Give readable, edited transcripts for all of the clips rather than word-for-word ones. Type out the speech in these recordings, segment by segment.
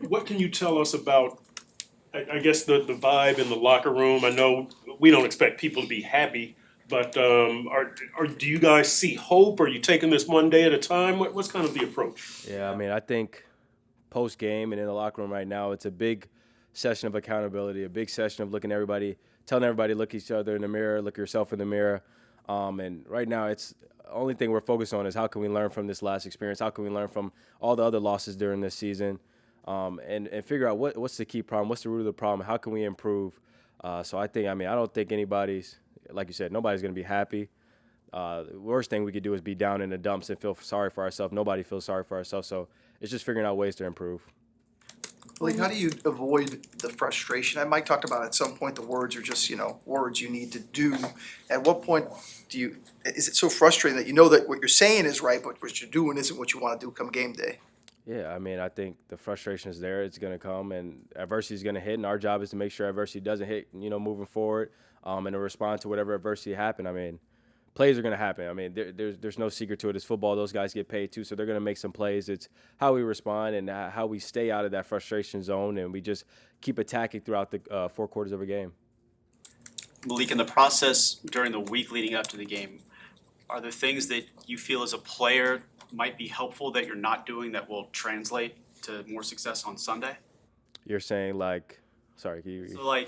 What can you tell us about, I guess, the vibe in the locker room? I know we don't expect people to be happy, but do you guys see hope? Are you taking this one day at a time? What's kind of the approach? Yeah, I mean, I think post game and in the locker room right now, it's a big session of accountability, a big session of looking at everybody, telling everybody look each other in the mirror, look yourself in the mirror. And right now, it's the only thing we're focused on is how can we learn from this last experience? How can we learn from all the other losses during this season? And figure out what's the key problem, what's the root of the problem, how can we improve? So I mean, I don't think anybody's, like you said, nobody's going to be happy. The worst thing we could do is be down in the dumps and feel sorry for ourselves. Nobody feels sorry for ourselves. So it's just figuring out ways to improve. Like, how do you avoid the frustration? And Mike talked about at some point the words are just, words you need to do. At what point is it so frustrating that you know that what you're saying is right, but what you're doing isn't what you want to do come game day? Yeah, I mean, I think the frustration is there. It's going to come, and adversity is going to hit, and our job is to make sure adversity doesn't hit, moving forward, and to respond to whatever adversity happen. I mean, plays are going to happen. I mean, there's no secret to it. It's football. Those guys get paid too, so they're going to make some plays. It's how we respond and how we stay out of that frustration zone, and we just keep attacking throughout the 4 quarters of a game. Malik, in the process during the week leading up to the game, are there things that you feel as a player might be helpful that you're not doing that will translate to more success on Sunday? You're saying sorry, So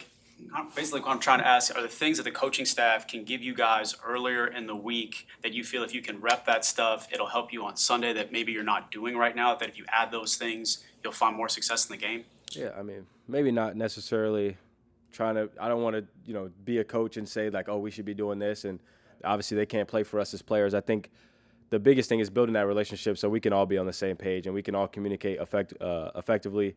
basically what I'm trying to ask, are there things that the coaching staff can give you guys earlier in the week that you feel if you can rep that stuff, it'll help you on Sunday that maybe you're not doing right now, that if you add those things, you'll find more success in the game? Yeah, I mean, maybe not necessarily I don't want to, be a coach and say oh, we should be doing this. And obviously they can't play for us as players. I think the biggest thing is building that relationship so we can all be on the same page and we can all communicate effectively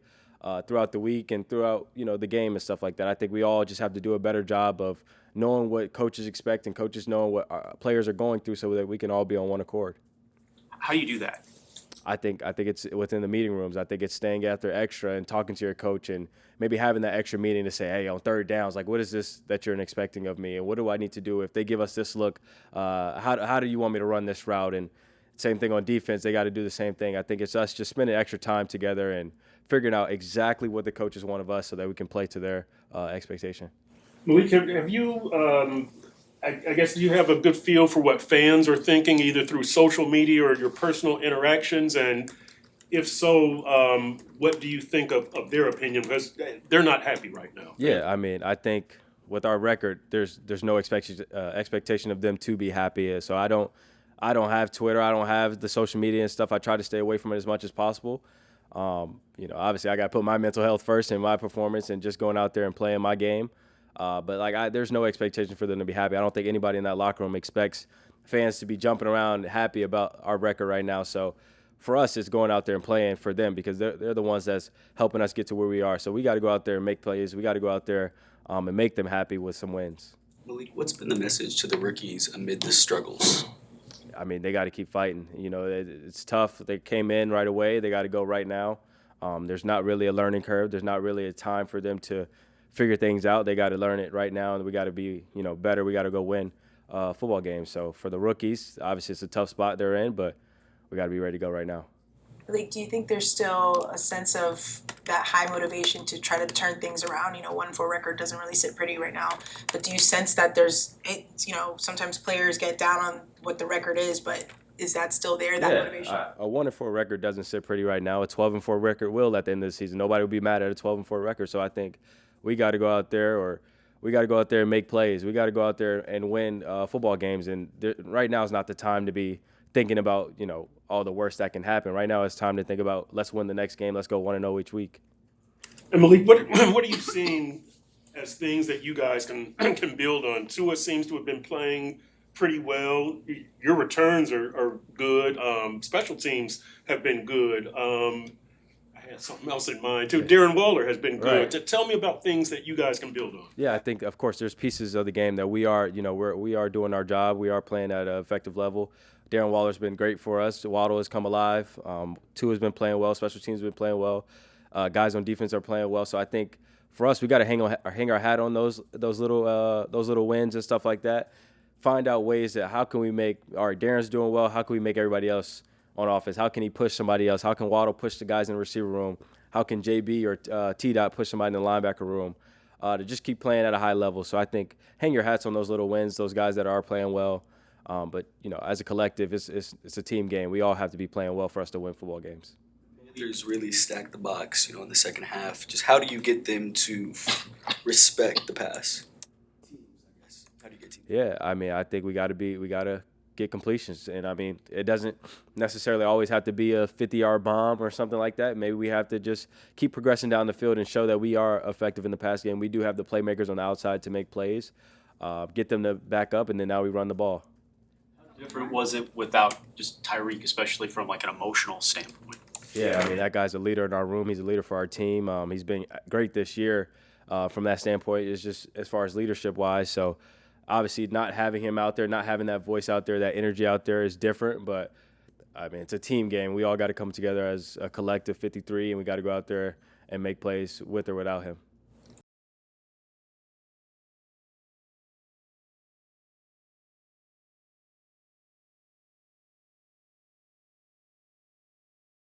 throughout the week and throughout, the game and stuff like that. I think we all just have to do a better job of knowing what coaches expect and coaches knowing what our players are going through so that we can all be on one accord. How do you do that? I think it's within the meeting rooms. I think it's staying after extra and talking to your coach and maybe having that extra meeting to say, hey, on third downs, what is this that you're expecting of me? And what do I need to do? If they give us this look, how do you want me to run this route? And same thing on defense. They got to do the same thing. I think it's us just spending extra time together and figuring out exactly what the coaches want of us so that we can play to their expectation. Malik, have you, I guess, do you have a good feel for what fans are thinking either through social media or your personal interactions? And if so, what do you think of their opinion? Because they're not happy right now. Yeah, I mean, I think with our record, there's no expectation of them to be happy. So I don't have Twitter. I don't have the social media and stuff. I try to stay away from it as much as possible. Obviously I got to put my mental health first and my performance and just going out there and playing my game. But there's no expectation for them to be happy. I don't think anybody in that locker room expects fans to be jumping around happy about our record right now. So for us, it's going out there and playing for them because they're the ones that's helping us get to where we are. So we got to go out there and make plays. We got to go out there and make them happy with some wins. Malik, what's been the message to the rookies amid the struggles? I mean, they got to keep fighting. It's tough. They came in right away. They got to go right now. There's not really a learning curve. There's not really a time for them to figure things out. They got to learn it right now, and we got to be, better. We got to go win football games. So for the rookies, obviously it's a tough spot they're in, but we got to be ready to go right now. Do you think there's still a sense of that high motivation to try to turn things around? 1-4 record doesn't really sit pretty right now, but do you sense that sometimes players get down on what the record is, but is that still there, that motivation? A 1-4 record doesn't sit pretty right now. A 12-4 record will at the end of the season. Nobody will be mad at a 12-4 record. So I think we got to go out there and make plays. We got to go out there and win football games. And right now is not the time to be thinking about, all the worst that can happen. Right now it's time to think about let's win the next game. Let's go 1-0 each week. And Malik, what are you seeing as things that you guys can build on? Tua seems to have been playing pretty well. Your returns are good. Special teams have been good. I had something else in mind too. Darren Waller has been good. Right. Tell me about things that you guys can build on. Yeah, I think of course there's pieces of the game that we are, we are doing our job. We are playing at an effective level. Darren Waller's been great for us. Waddle has come alive. Tua's been playing well. Special teams have been playing well. Guys on defense are playing well. So I think for us, we got to hang our hat on those little wins and stuff like that. Find out ways that how can we make all right, Darren's doing well. How can we make everybody else on offense? How can he push somebody else? How can Waddle push the guys in the receiver room? how can JB or T-Dot push somebody in the linebacker room to just keep playing at a high level. So I think hang your hats on those little wins, those guys that are playing well. But, as a collective, it's a team game. We all have to be playing well for us to win football games. Players really stack the box, in the second half. Just how do you get them to respect the pass? How do you get teams? Yeah, I think we got to get completions. And, it doesn't necessarily always have to be a 50-yard bomb or something like that. Maybe we have to just keep progressing down the field and show that we are effective in the pass game. We do have the playmakers on the outside to make plays, get them to back up, and then now we run the ball. How different was it without just Tyreek, especially from like an emotional standpoint? Yeah, that guy's a leader in our room. He's a leader for our team. He's been great this year from that standpoint. It's just as far as leadership-wise. So, obviously, not having him out there, not having that voice out there, that energy out there is different. But, it's a team game. We all got to come together as a collective 53, and we got to go out there and make plays with or without him.